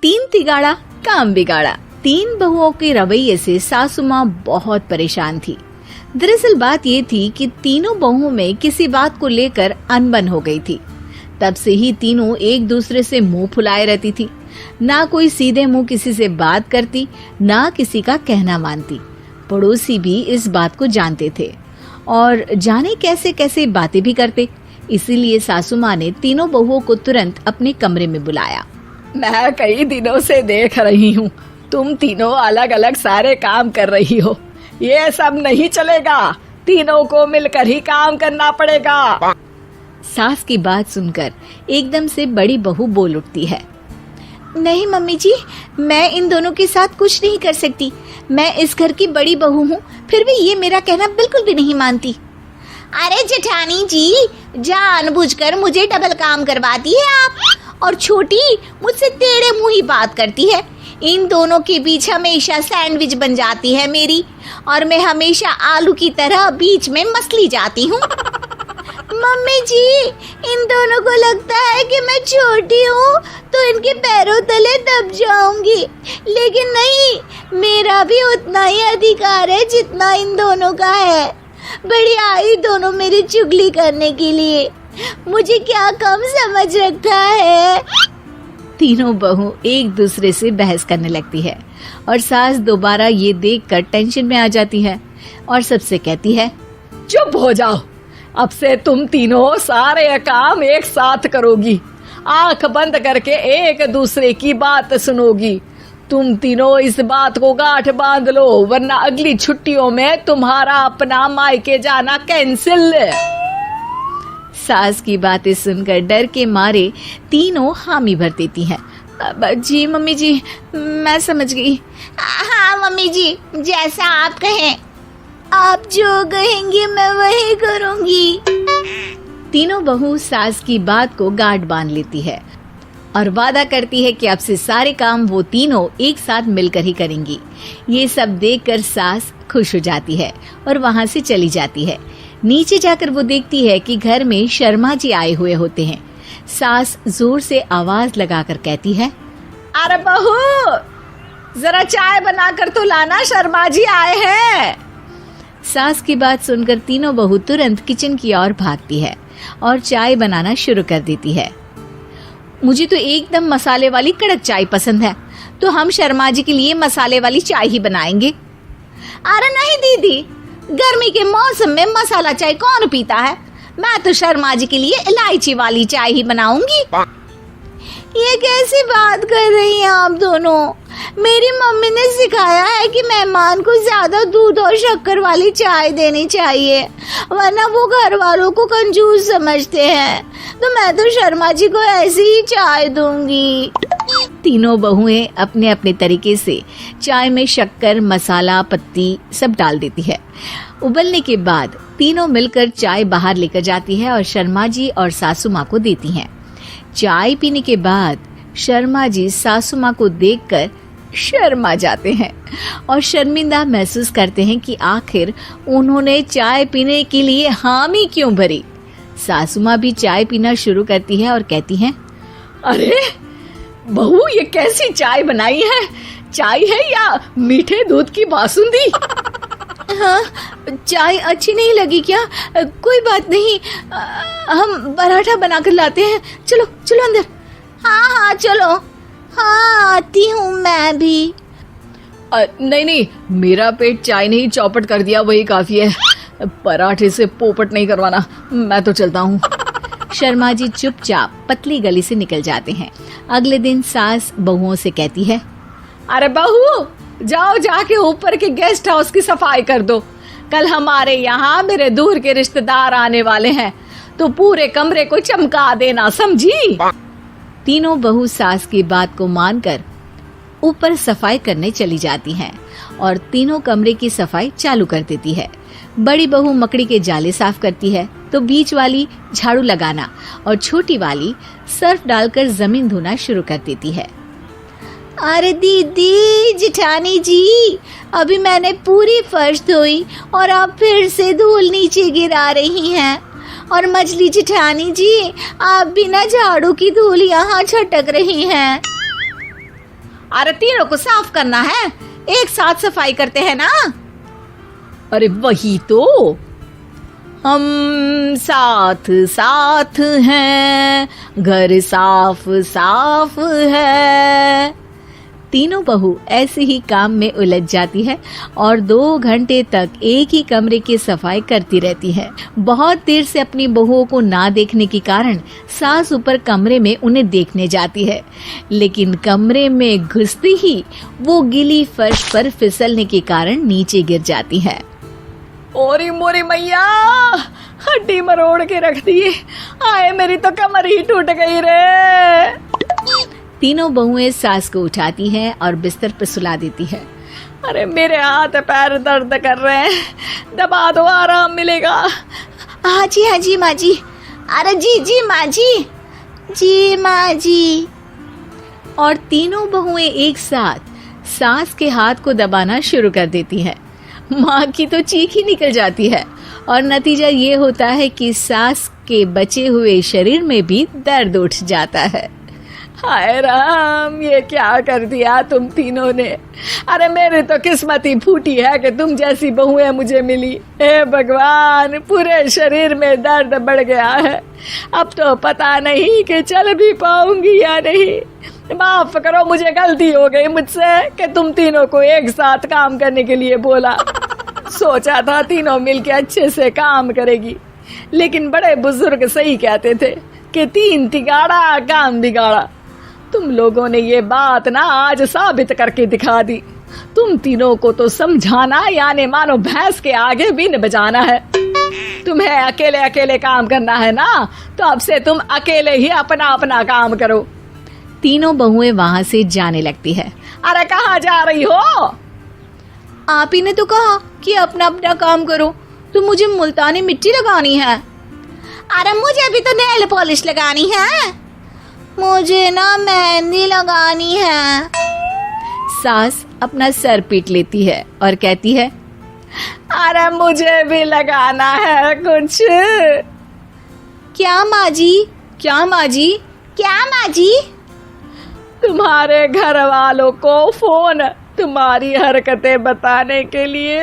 तीन तिगाड़ा काम बिगाड़ा। तीन बहुओं के रवैये से सासू माँ बहुत परेशान थी। दरअसल बात ये थी कि तीनों बहुओं में किसी बात को लेकर अनबन हो गई थी। तब से ही तीनों एक दूसरे से मुंह फुलाए रहती थी। ना कोई सीधे मुंह किसी से बात करती, ना किसी का कहना मानती। पड़ोसी भी इस बात को जानते थे और जाने कैसे कैसे बातें भी करते। इसीलिए सासू माँ ने तीनों बहुओं को तुरंत अपने कमरे में बुलाया। मैं कई दिनों से देख रही हूँ, तुम तीनों अलग अलग सारे काम कर रही हो। ये सब नहीं चलेगा, तीनों को मिलकर ही काम करना पड़ेगा। सास की बात सुनकर एकदम से बड़ी बहू बोल उठती है। नहीं मम्मी जी, मैं इन दोनों के साथ कुछ नहीं कर सकती। मैं इस घर की बड़ी बहू हूँ, फिर भी ये मेरा कहना बिल्कुल भी नहीं मानती। अरे जेठानी जी, जानबूझकर मुझे डबल काम करवाती है आप, और छोटी मुझसे टेढ़े मुंह ही बात करती है। इन दोनों के बीच हमेशा सैंडविच बन जाती है मेरी, और मैं हमेशा आलू की तरह बीच में मसली जाती हूँ। मम्मी जी, इन दोनों को लगता है कि मैं छोटी हूँ तो इनके पैरों तले दब जाऊंगी, लेकिन नहीं, मेरा भी उतना ही अधिकार है जितना इन दोनों का है। बढ़िया आई दोनों मेरी चुगली करने के लिए, मुझे क्या कम समझ रखा है। तीनों बहू एक दूसरे से बहस करने लगती है और सास दोबारा ये देखकर टेंशन में आ जाती है और सबसे कहती है, चुप हो जाओ, अब से तुम तीनों सारे काम एक साथ करोगी, आंख बंद करके एक दूसरे की बात सुनोगी। तुम तीनों इस बात को गांठ बांध लो, वरना अगली छुट्टियों में तुम्हारा अपना मायके जाना कैंसिल। सास की बातें सुनकर डर के मारे तीनों हामी भर देती हैं। जी मम्मी जी, मैं समझ गई। हाँ मम्मी जी, जैसा आप कहें। आप जो कहेंगी मैं वही करूंगी। तीनों बहू सास की बात को गांठ बांध लेती है और वादा करती है कि अब से सारे काम वो तीनों एक साथ मिलकर ही करेंगी। ये सब देखकर सास खुश हो जाती है और वहाँ से चली जाती है। नीचे जाकर वो देखती है कि घर में शर्मा जी आए हुए होते हैं। सास जोर से आवाज लगाकर कहती है, अरे बहू, जरा चाय बनाकर तो लाना, शर्मा जी आए हैं। सास की बात सुनकर तीनों बहू तुरंत किचन की ओर भागती है और चाय बनाना शुरू कर देती है। मुझे तो एकदम मसाले वाली कड़क चाय पसंद है, तो हम शर्मा जी के लिए मसाले वाली चाय ही बनाएंगे। अरे नहीं दीदी, गर्मी के मौसम में मसाला चाय कौन पीता है? मैं तो शर्मा जी के लिए इलायची वाली चाय ही बनाऊंगी। ये कैसी बात कर रही हैं आप दोनों? मेरी मम्मी ने सिखाया है कि मेहमान को ज्यादा दूध और शक्कर वाली चाय देनी चाहिए, वरना वो घर वालों को कंजूस समझते हैं। तो मैं तो शर्मा जी को ऐसी ही चाय दूंगी। तीनों बहुएं अपने अपने तरीके से चाय में शक्कर, मसाला, पत्ती सब डाल देती है। उबलने के बाद तीनों मिलकर चाय बाहर लेकर जाती है और शर्मा जी और सासू माँ को देती हैं। चाय पीने के बाद शर्मा जी सासू माँ को देखकर शर्मा जाते हैं और शर्मिंदा महसूस करते हैं कि आखिर उन्होंने चाय पीने के लिए हामी क्यों भरी। सासू माँ भी चाय पीना शुरू करती है और कहती हैं, अरे बहू, ये कैसी चाय बनाई है? चाय है या मीठे दूध की बासुंदी? हाँ, चाय अच्छी नहीं लगी क्या? कोई बात नहीं, हम पराठा बनाकर लाते हैं। चलो चलो अंदर। हाँ हाँ चलो। हाँ आती हूँ मैं भी। नहीं, मेरा पेट चाय ने ही चौपट कर दिया, वही काफी है। पराठे से पोपट नहीं करवाना, मैं तो चलता हूँ। शर्मा जी चुपचाप पतली गली से निकल जाते हैं। अगले दिन सास बहुओं से कहती है, अरे बहू, जाओ जाके ऊपर के गेस्ट हाउस की सफाई कर दो। कल हमारे यहाँ मेरे दूर के रिश्तेदार आने वाले हैं, तो पूरे कमरे को चमका देना, समझी? तीनों बहू सास की बात को मानकर ऊपर सफाई करने चली जाती हैं और तीनों कमरे की सफाई चालू कर देती है। बड़ी बहू मकड़ी के जाले साफ करती है, तो बीच वाली झाड़ू लगाना और छोटी वाली सर्फ डालकर जमीन धोना शुरू कर देती है। अरे दीदी, जेठानी जी, अभी मैंने पूरी फर्श धोई और आप फिर से धूल नीचे गिरा रही हैं। और मछली जेठानी जी, आप बिना झाड़ू की धूल यहाँ छटक रही हैं। अरे तीनों को साफ करना है, एक साथ सफाई करते हैं ना। अरे वही तो, हम साथ साथ हैं, घर साफ साफ है। तीनों बहू ऐसे ही काम में उलझ जाती है और 2 घंटे तक एक ही कमरे की सफाई करती रहती है। बहुत देर से अपनी बहुओं को ना देखने के कारण सास ऊपर कमरे में उन्हें देखने जाती है, लेकिन कमरे में घुसते ही वो गीली फर्श पर फिसलने के कारण नीचे गिर जाती है। ओरी मोरी मैया, हड्डी मरोड़ के रख दी। आए मेरी तो कमर ही टूट गई रे। तीनों बहुएं सास को उठाती हैं और बिस्तर पर सुला देती है। अरे मेरे हाथ पैर दर्द कर रहे हैं, दबा दो, आराम मिलेगा। हाँ जी माँ जी। अरे जी माँ जी माँ जी। और तीनों बहुएं एक साथ सास के हाथ को दबाना शुरू कर देती हैं। माँ की तो चीख ही निकल जाती है और नतीजा ये होता है कि सास के बचे हुए शरीर में भी दर्द उठ जाता है। हाय राम, ये क्या कर दिया तुम तीनों ने। अरे मेरी तो किस्मत ही फूटी है कि तुम जैसी बहुएं मुझे मिली। हे भगवान, पूरे शरीर में दर्द बढ़ गया है। अब तो पता नहीं कि चल भी पाऊंगी या नहीं। माफ करो, मुझे गलती हो गई मुझसे कि तुम तीनों को एक साथ काम करने के लिए बोला। सोचा था तीनों मिलके अच्छे से काम करेगी, लेकिन बड़े बुजुर्ग सही कहते थे कि 3 तिगाड़ा काम बिगाड़ा। तुम लोगों ने ये बात ना आज साबित करके दिखा दी। तुम तीनों को तो समझाना यानी मानो भैंस के आगे बीन बजाना है। तुम्हें अकेले अकेले काम करना है ना, तो अब से तुम अकेले ही अपना अपना काम करो। तीनों बहुएं वहां से जाने लगती है। अरे कहाँ जा रही हो? आप ही ने तो कहा कि अपना अपना काम करो, तो मुझे मुल्तानी मिट्टी लगानी है। अरे मुझे भी तो नेल पॉलिश लगानी है, मुझे ना मेहंदी लगानी है। सास अपना सर पीट लेती है और कहती है, अरे मुझे भी लगाना है कुछ। क्या माँ जी? क्या माँ जी? क्या माँ जी? तुम्हारे घर वालों को फोन तुम्हारी हरकतें बताने के लिए।